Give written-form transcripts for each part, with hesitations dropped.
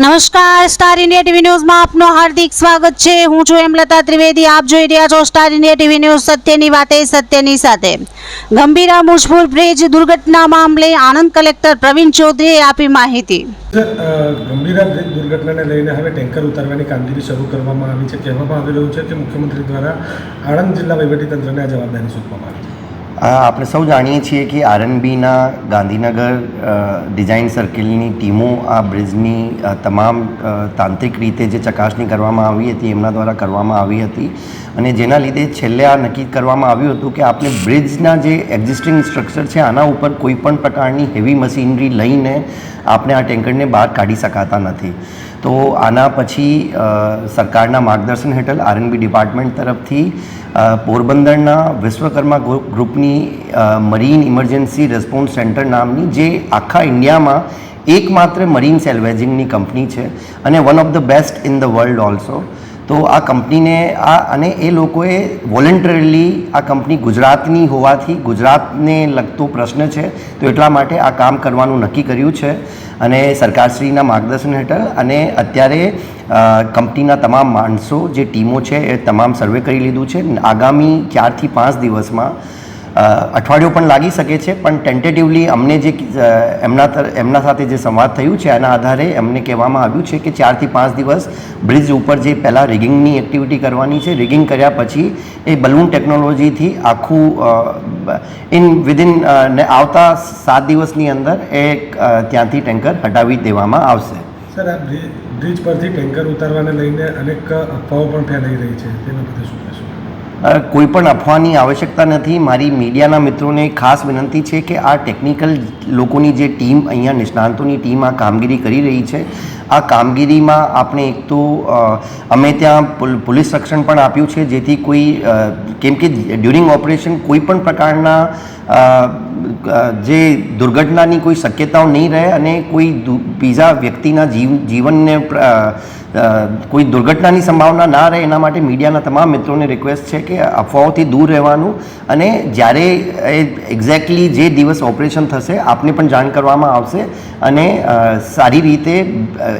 નમસ્કાર, star India TV ન્યૂઝમાં આપનું હાર્દિક સ્વાગત છે। હું છું હેમલતા ત્રિવેદી। આપ જોઈ રહ્યા છો સ્ટાર ઇન્ડિયા ટીવી ન્યૂઝ। સત્યની વાતે સત્યની સાથે। ગંભીરા મુજપુર બ્રિજ દુર્ઘટના મામલે આણંદ કલેક્ટર પ્રવીણ ચૌધરીએ આપી માહિતી। ગંભીરા બ્રિજ દુર્ઘટનાને લઈને હવે ટેન્કર ઉતારવાની કામગીરી શરૂ કરવામાં આવી છે। કહેવામાં આવી રહ્યું છે કે મુખ્યમંત્રી દ્વારા આણંદ જિલ્લા વહીવટીતંત્રને આ જવાબદારી સોંપવામાં આવી છે। આપણે સૌ જાણીએ છીએ કે આરએનબીના ગાંધીનગર ડિઝાઇન સર્કલની ટીમો આ બ્રિજની તમામ તાંત્રિક રીતે જે ચકાસણી કરવામાં આવી હતી એમના દ્વારા કરવામાં આવી હતી અને જેના લીધે છેલ્લે આ નક્કી કરવામાં આવ્યું હતું કે આપણે બ્રિજના જે એક્ઝિસ્ટિંગ સ્ટ્રક્ચર છે આના ઉપર કોઈ પણ પ્રકારની હેવી મશીનરી લઈને આપણે આ ટેન્કરને બહાર કાઢી શકાતા નથી। તો આના પછી સરકારના માર્ગદર્શન હેઠળ આરએનબી ડિપાર્ટમેન્ટ તરફથી પોરબંદરના વિશ્વકર્મા ગ્રુપની મરીન ઇમરજન્સી રિસ્પોન્સ સેન્ટર નામની જે આખા ઇન્ડિયામાં એકમાત્ર મરીન સેલ્વેજિંગની કંપની છે અને one of the best in the world also. તો આ કંપનીને અને એ લોકોએ વોલન્ટરીલી આ કંપની ગુજરાતની હોવાથી ગુજરાતને લગતો પ્રશ્ન છે તો એટલા માટે આ કામ કરવાનું નક્કી કર્યું છે અને સરકારશ્રીના માર્ગદર્શન હેઠળ અને અત્યારે કંપનીના તમામ માણસો જે ટીમો છે એ તમામ સર્વે કરી લીધું છે। આગામી 4 થી 5 દિવસમાં અઠવાડિયું પણ લાગી શકે છે પણ ટેન્ટેટિવલી અમને જે એમના સાથે જે સંવાદ થયું છે આના આધારે એમને કહેવામાં આવ્યું છે કે 4 થી 5 દિવસ બ્રિજ ઉપર જે પહેલાં રિગિંગની એક્ટિવિટી કરવાની છે, રિગિંગ કર્યા પછી એ બલૂન ટેકનોલોજીથી આખું વિધિન આવતા 7 દિવસની અંદર એ ત્યાંથી ટેન્કર હટાવી દેવામાં આવશે। સર, આ બ્રિજ પરથી ટેન્કર ઉતારવાને લઈને અનેક અફવાઓ પણ ફેલાઈ રહી છે, તેના બધે શું કહેશો? કોઈ પણ અફવાની આવશ્યકતા નથી। મારી મીડિયાના મિત્રોને ખાસ વિનંતી છે કે આ ટેકનિકલ લોકોની જે ટીમ અહીંયા નિષ્ણાંતોની ટીમ આ કામગીરી કરી રહી છે આ કામગીરીમાં આપણે એક તો અમે ત્યાં પોલીસ રક્ષણ પણ આપ્યું છે જેથી કોઈ કેમ કે ડ્યુરિંગ ઓપરેશન કોઈ પણ પ્રકારના જે દુર્ઘટનાની કોઈ શક્યતાઓ નહીં રહે અને કોઈ બીજા વ્યક્તિના જીવનને કોઈ દુર્ઘટનાની સંભાવના ના રહે એના માટે મીડિયાના તમામ મિત્રોને રિક્વેસ્ટ છે કે અફવાઓથી દૂર રહેવાનું અને જ્યારે એક્ઝેક્ટલી જે દિવસ ઓપરેશન થશે આપને પણ જાણ કરવામાં આવશે અને સારી રીતે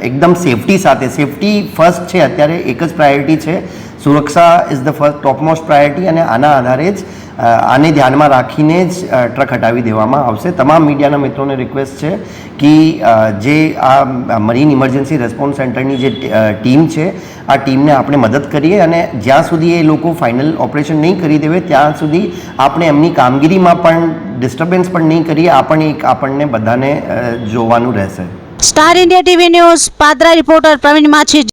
એકદમ સેફટી સાથે, સેફટી ફર્સ્ટ છે અત્યારે એક જ પ્રાયોરિટી છે, સુરક્ષા is the first topmost priority અને આના આધારે જ આને ધ્યાનમાં રાખીને જ ટ્રક હટાવી દેવામાં આવશે। તમામ મીડિયાના મિત્રોને રિક્વેસ્ટ છે કે જે આ મરીન ઇમરજન્સી રિસ્પોન્સ સેન્ટરની જે ટીમ છે આ ટીમને આપણે મદદ કરીએ અને જ્યાં સુધી એ લોકો ફાઇનલ ઓપરેશન નહીં કરી દેવે ત્યાં સુધી આપણે એમની કામગીરીમાં પણ ડિસ્ટર્બન્સ પણ નહીં કરીએ। આપણને બધાને જોવાનું રહેશે। Star India TV news Padra reporter Pravin માછી।